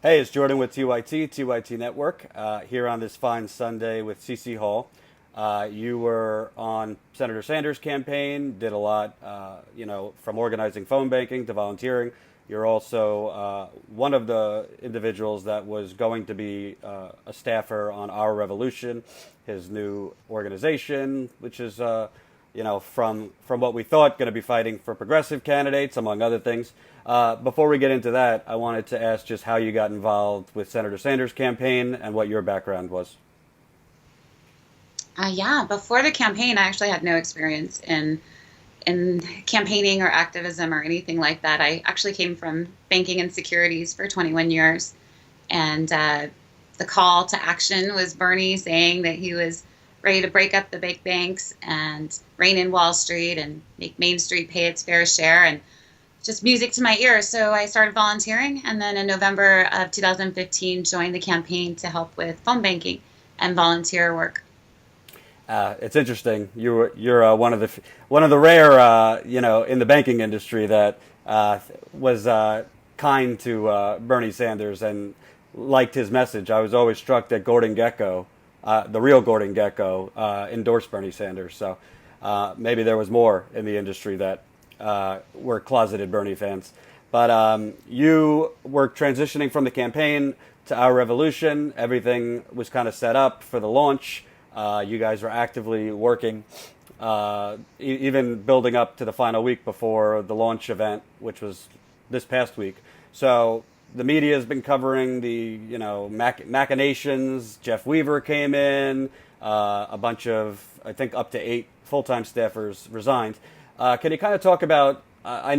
Hey, it's Jordan with TYT Network, here on this fine Sunday with CC Hall. You were on Senator Sanders' campaign, did a lot, from organizing phone banking to volunteering. You're also one of the individuals that was going to be a staffer on Our Revolution, his new organization, which is from what we thought, going to be fighting for progressive candidates, among other things. Before we get into that, I wanted to ask just how you got involved with Senator Sanders' campaign and what your background was. Yeah, before the campaign, I actually had no experience in campaigning or activism or anything like that. I actually came from banking and securities for 21 years, and the call to action was Bernie saying that he was ready to break up the big banks and rein in Wall Street and make Main Street pay its fair share, and just music to my ears. So I started volunteering, and then in November of 2015, joined the campaign to help with phone banking and volunteer work. It's interesting. You're one of the rare in the banking industry that was kind to Bernie Sanders and liked his message. I was always struck that Gordon Gekko, the real Gordon Gekko, endorsed Bernie Sanders. So maybe there was more in the industry that were closeted Bernie fans. But you were transitioning from the campaign to Our Revolution. Everything was kind of set up for the launch. You guys were actively working, even building up to the final week before the launch event, which was this past week. So the media has been covering the, machinations. Jeff Weaver came in. A bunch of, I think, up to 8 full-time staffers resigned. Can you kind of talk about? I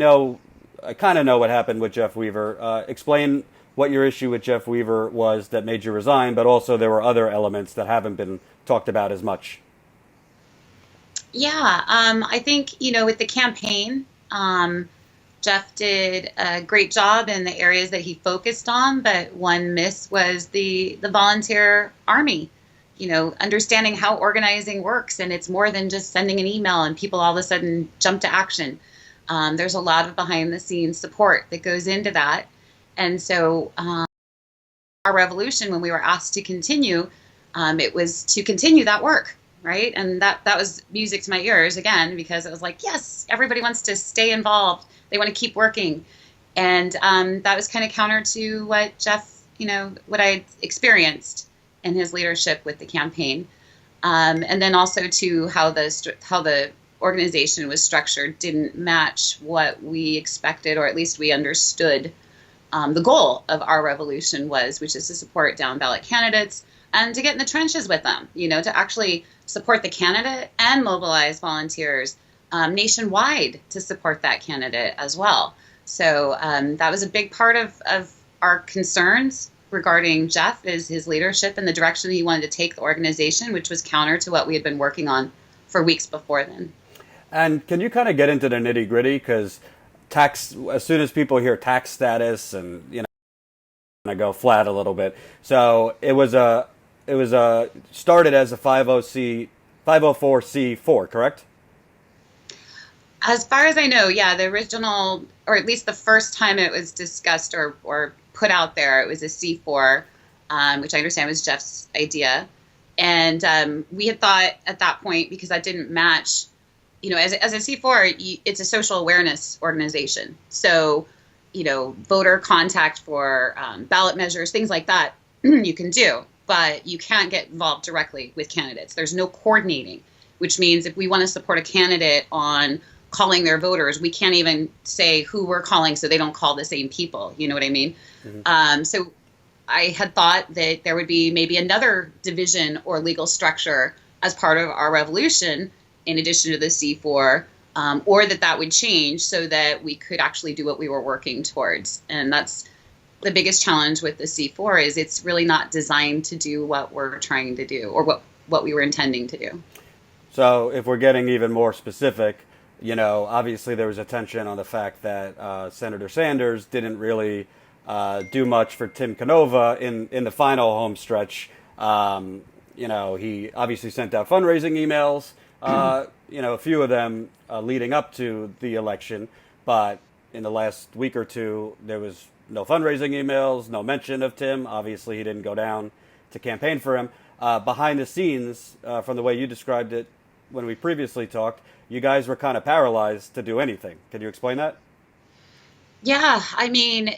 kind of know what happened with Jeff Weaver. Explain what your issue with Jeff Weaver was that made you resign, but also there were other elements that haven't been talked about as much. Yeah, I think, with the campaign, Jeff did a great job in the areas that he focused on, but one miss was the volunteer army, understanding how organizing works. And it's more than just sending an email and people all of a sudden jump to action. There's a lot of behind the scenes support that goes into that. And so our revolution, when we were asked to continue, it was to continue that work, right? And that was music to my ears again, because it was like, yes, everybody wants to stay involved. They want to keep working. And that was kind of counter to what Jeff, what I experienced in his leadership with the campaign. And then also to how the organization was structured didn't match what we expected, or at least we understood the goal of Our Revolution was, which is to support down-ballot candidates and to get in the trenches with them, to actually support the candidate and mobilize volunteers nationwide to support that candidate as well. So that was a big part of our concerns regarding Jeff, is his leadership and the direction he wanted to take the organization, which was counter to what we had been working on for weeks before then. And can you kind of get into the nitty gritty? Because tax, as soon as people hear tax status, and I go flat a little bit. So it was started as a 504c4, correct? As far as I know, yeah, the original, or at least the first time it was discussed or put out there, it was a C4, which I understand was Jeff's idea. And we had thought at that point, because that didn't match, as a C4, it's a social awareness organization. So, voter contact for ballot measures, things like that, you can do. But you can't get involved directly with candidates. There's no coordinating, which means if we want to support a candidate on calling their voters, we can't even say who we're calling so they don't call the same people. You know what I mean? Mm-hmm. So I had thought that there would be maybe another division or legal structure as part of Our Revolution, in addition to the C4, or that would change so that we could actually do what we were working towards. And that's the biggest challenge with the C4, is it's really not designed to do what we're trying to do, or what we were intending to do. So if we're getting even more specific, obviously there was attention on the fact that Senator Sanders didn't really do much for Tim Canova in the final home stretch. He obviously sent out fundraising emails, a few of them leading up to the election, but in the last week or two, there was no fundraising emails, no mention of Tim. Obviously, he didn't go down to campaign for him. Behind the scenes, from the way you described it when we previously talked, you guys were kind of paralyzed to do anything. Can you explain that? Yeah, I mean,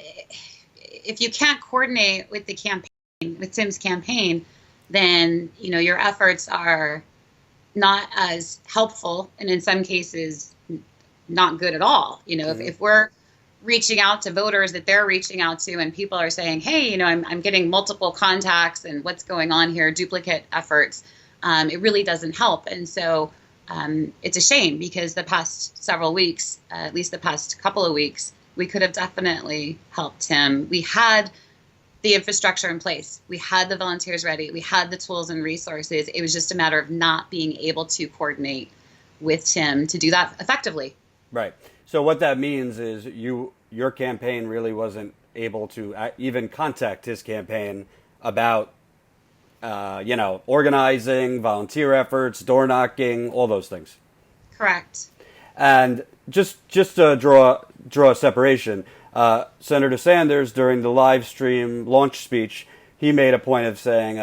if you can't coordinate with the campaign, with Tim's campaign, then your efforts are not as helpful, and in some cases, not good at all. If we're reaching out to voters that they're reaching out to, and people are saying, "Hey, I'm getting multiple contacts, and what's going on here?" Duplicate efforts. It really doesn't help, and so it's a shame because the past several weeks, at least the past couple of weeks, we could have definitely helped him. We had the infrastructure in place. We had the volunteers ready. We had the tools and resources. It was just a matter of not being able to coordinate with Tim to do that effectively. Right. So what that means is your campaign really wasn't able to even contact his campaign about organizing, volunteer efforts, door knocking, all those things. Correct. And just to draw a separation, Senator Sanders, during the live stream launch speech, he made a point of saying,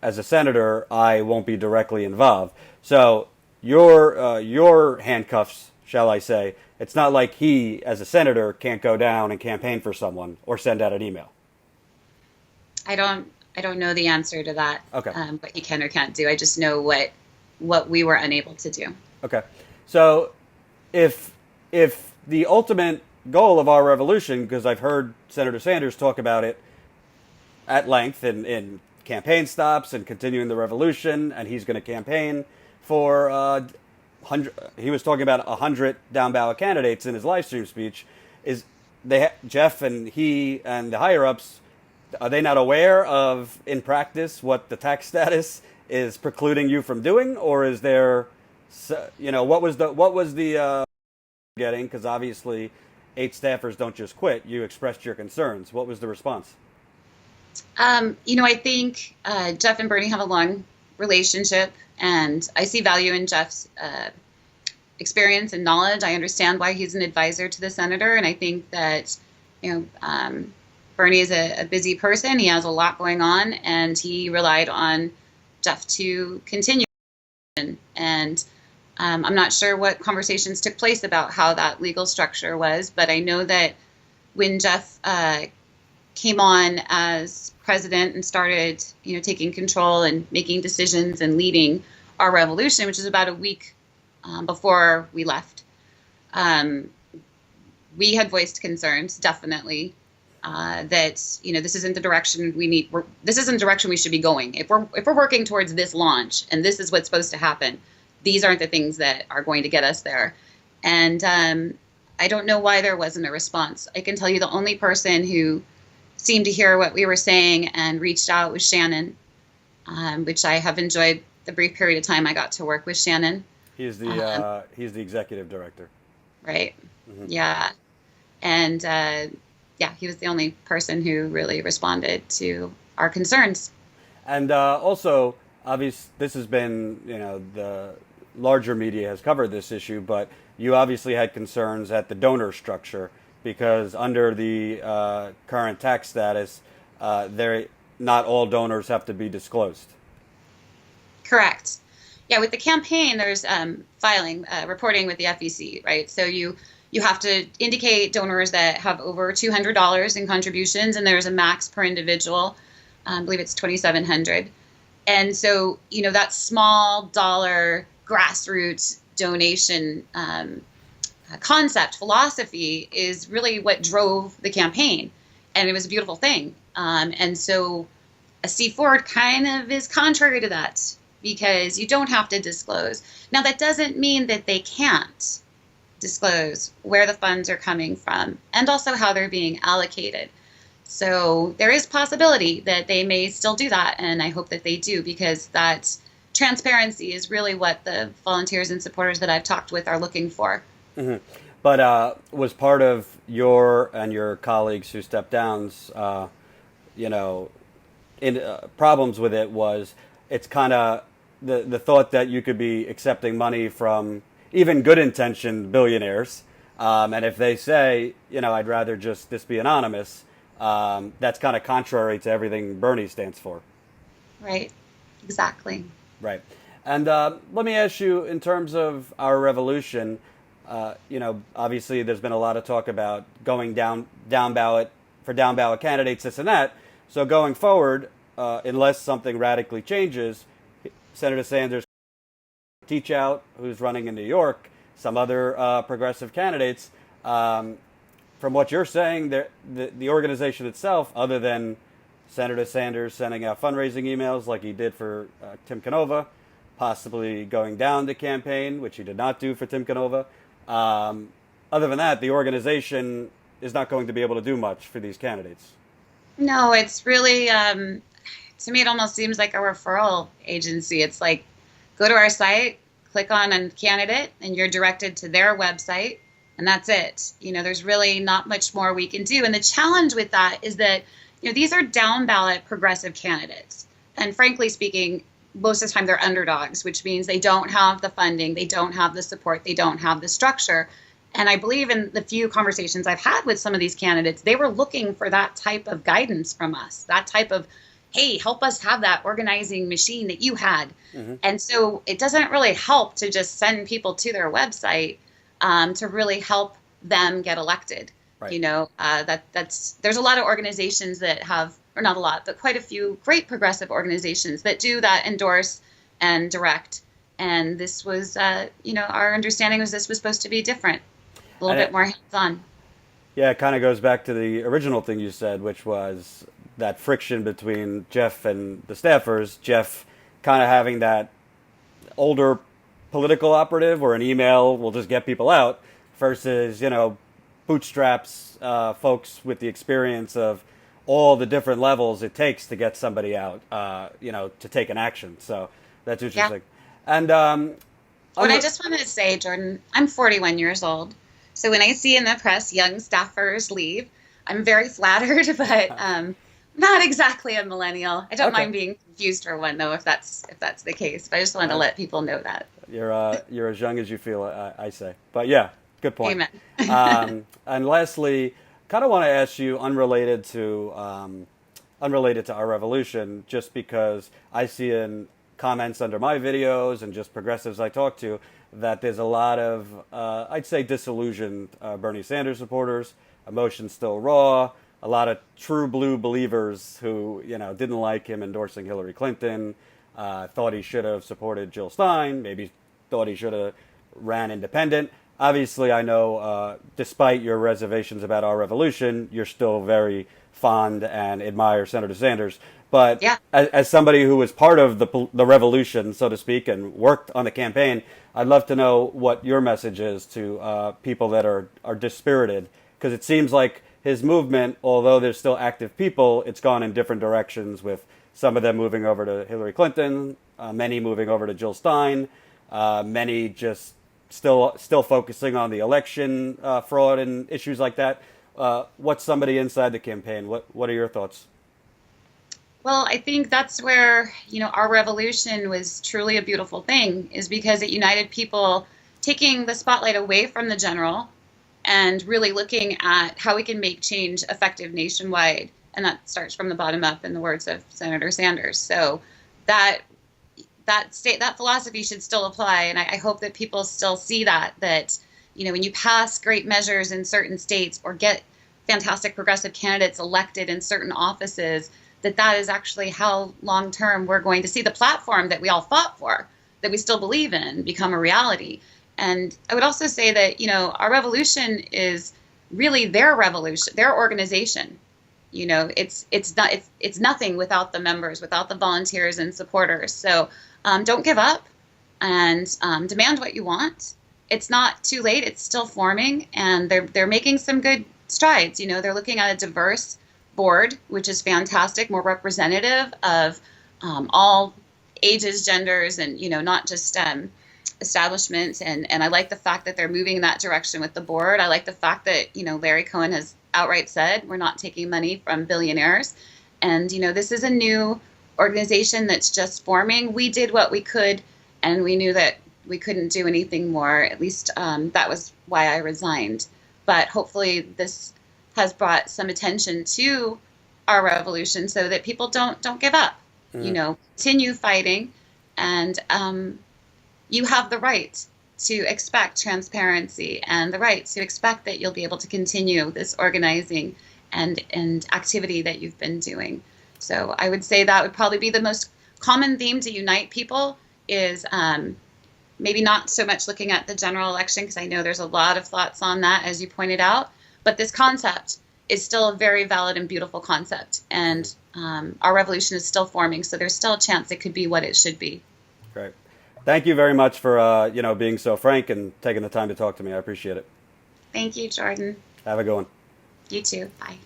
as a senator, I won't be directly involved. So your handcuffs, shall I say, it's not like he, as a senator, can't go down and campaign for someone or send out an email. I don't know the answer to that. Okay. What he can or can't do. I just know what we were unable to do. Okay. So if the ultimate goal of our revolution, because I've heard Senator Sanders talk about it at length in campaign stops and continuing the revolution, and he's going to campaign for he was talking about 100 down-ballot candidates in his live stream speech. Jeff and he and the higher-ups, are they not aware of, in practice, what the tax status is precluding you from doing? Or is there, what was the getting? Because obviously 8 staffers don't just quit. You expressed your concerns. What was the response? I think Jeff and Bernie have a long relationship, and I see value in Jeff's experience and knowledge. I understand why he's an advisor to the senator, and I think that Bernie is a busy person. He has a lot going on, and he relied on Jeff to continue. And I'm not sure what conversations took place about how that legal structure was, but I know that when Jeff came on as president and started, taking control and making decisions and leading our revolution, which is about a week before we left, we had voiced concerns, definitely, that this isn't the direction we need. This isn't the direction we should be going. If we're working towards this launch and this is what's supposed to happen, these aren't the things that are going to get us there. And I don't know why there wasn't a response. I can tell you the only person who seemed to hear what we were saying and reached out was Shannon, which I have enjoyed the brief period of time I got to work with Shannon. He's the executive director. Right. Mm-hmm. Yeah. And he was the only person who really responded to our concerns. And also, obviously, this has been, the larger media has covered this issue, but you obviously had concerns at the donor structure because under the current tax status, not all donors have to be disclosed. Correct. Yeah, with the campaign, there's reporting with the FEC, right? So you have to indicate donors that have over $200 in contributions, and there's a max per individual. I believe it's $2,700. And so, that small dollar grassroots donation concept, philosophy is really what drove the campaign. And it was a beautiful thing. And so a C4 kind of is contrary to that because you don't have to disclose. Now, that doesn't mean that they can't disclose where the funds are coming from and also how they're being allocated. So there is possibility that they may still do that, and I hope that they do because that transparency is really what the volunteers and supporters that I've talked with are looking for. Mm-hmm. But was part of your and your colleagues who stepped down's, problems with it was it's kind of the thought that you could be accepting money from even good-intentioned billionaires And if they say, I'd rather just this be anonymous, that's kind of contrary to everything Bernie stands for. Right. Exactly. Right. And let me ask you, in terms of our revolution, obviously there's been a lot of talk about going down ballot for down ballot candidates, this and that. So going forward, unless something radically changes, Senator Sanders, Teach Out, who's running in New York, some other progressive candidates. From what you're saying, the organization itself, other than Senator Sanders sending out fundraising emails like he did for Tim Canova, possibly going down the campaign, which he did not do for Tim Canova. Other than that, the organization is not going to be able to do much for these candidates. No, it's really, to me, it almost seems like a referral agency. It's like, go to our site, click on a candidate, and you're directed to their website, and that's it. There's really not much more we can do. And the challenge with that is that, these are down ballot progressive candidates. And frankly speaking, most of the time they're underdogs, which means they don't have the funding, they don't have the support, they don't have the structure. And I believe in the few conversations I've had with some of these candidates, they were looking for that type of guidance from us, that type of, hey, help us have that organizing machine that you had. Mm-hmm. And so it doesn't really help to just send people to their website to really help them get elected. Right. There's a lot of organizations that have, or not a lot, but quite a few great progressive organizations that do that, endorse and direct. And this was, our understanding was this was supposed to be different, a little bit more hands-on. Yeah, it kind of goes back to the original thing you said, which was that friction between Jeff and the staffers. Jeff kind of having that older political operative where an email will just get people out versus, bootstraps folks with the experience of all the different levels it takes to get somebody out, to take an action. So that's interesting. Yeah. And I just want to say, Jordan, I'm 41 years old. So when I see in the press young staffers leave, I'm very flattered, but not exactly a millennial. I don't mind being confused for one, though, if that's the case. But I just wanted to let people know that. You're as young as you feel, I say. But yeah, good point. Amen. And lastly, kind of want to ask you, unrelated to our revolution, just because I see in comments under my videos and just progressives I talk to, that there's a lot of, I'd say, disillusioned Bernie Sanders supporters, emotions still raw, a lot of true blue believers who, didn't like him endorsing Hillary Clinton, thought he should have supported Jill Stein, maybe thought he should have ran independent. Obviously, I know, despite your reservations about our revolution, you're still very fond and admire Senator Sanders. But yeah, as somebody who was part of the revolution, so to speak, and worked on the campaign, I'd love to know what your message is to people that are dispirited, because it seems like his movement, although there's still active people, it's gone in different directions, with some of them moving over to Hillary Clinton, many moving over to Jill Stein, many just still focusing on the election fraud and issues like that. What's somebody inside the campaign? What are your thoughts? Well, I think that's where, our revolution was truly a beautiful thing, is because it united people, taking the spotlight away from the general and really looking at how we can make change effective nationwide. And that starts from the bottom up, in the words of Senator Sanders. So that philosophy should still apply. And I hope that people still see that, when you pass great measures in certain states or get fantastic progressive candidates elected in certain offices, that is actually how long-term we're going to see the platform that we all fought for, that we still believe in, become a reality. And I would also say that, our revolution is really their revolution, their organization. It's nothing without the members, without the volunteers and supporters. So don't give up, and demand what you want. It's not too late. It's still forming, and they're making some good strides. They're looking at a diverse board, which is fantastic, more representative of all ages, genders, and not just establishments. And I like the fact that they're moving in that direction with the board. I like the fact that Larry Cohen has outright said we're not taking money from billionaires, and this is a new organization that's just forming. We did what we could, and we knew that we couldn't do anything more. At least that was why I resigned. But hopefully this has brought some attention to our revolution so that people don't give up. You know, continue fighting, and you have the right to expect transparency and the right to expect that you'll be able to continue this organizing and activity that you've been doing. So I would say that would probably be the most common theme to unite people is maybe not so much looking at the general election, because I know there's a lot of thoughts on that, as you pointed out, but this concept is still a very valid and beautiful concept. And our revolution is still forming, so there's still a chance it could be what it should be. Great. Thank you very much for being so frank and taking the time to talk to me. I appreciate it. Thank you, Jordan. Have a good one. You too. Bye.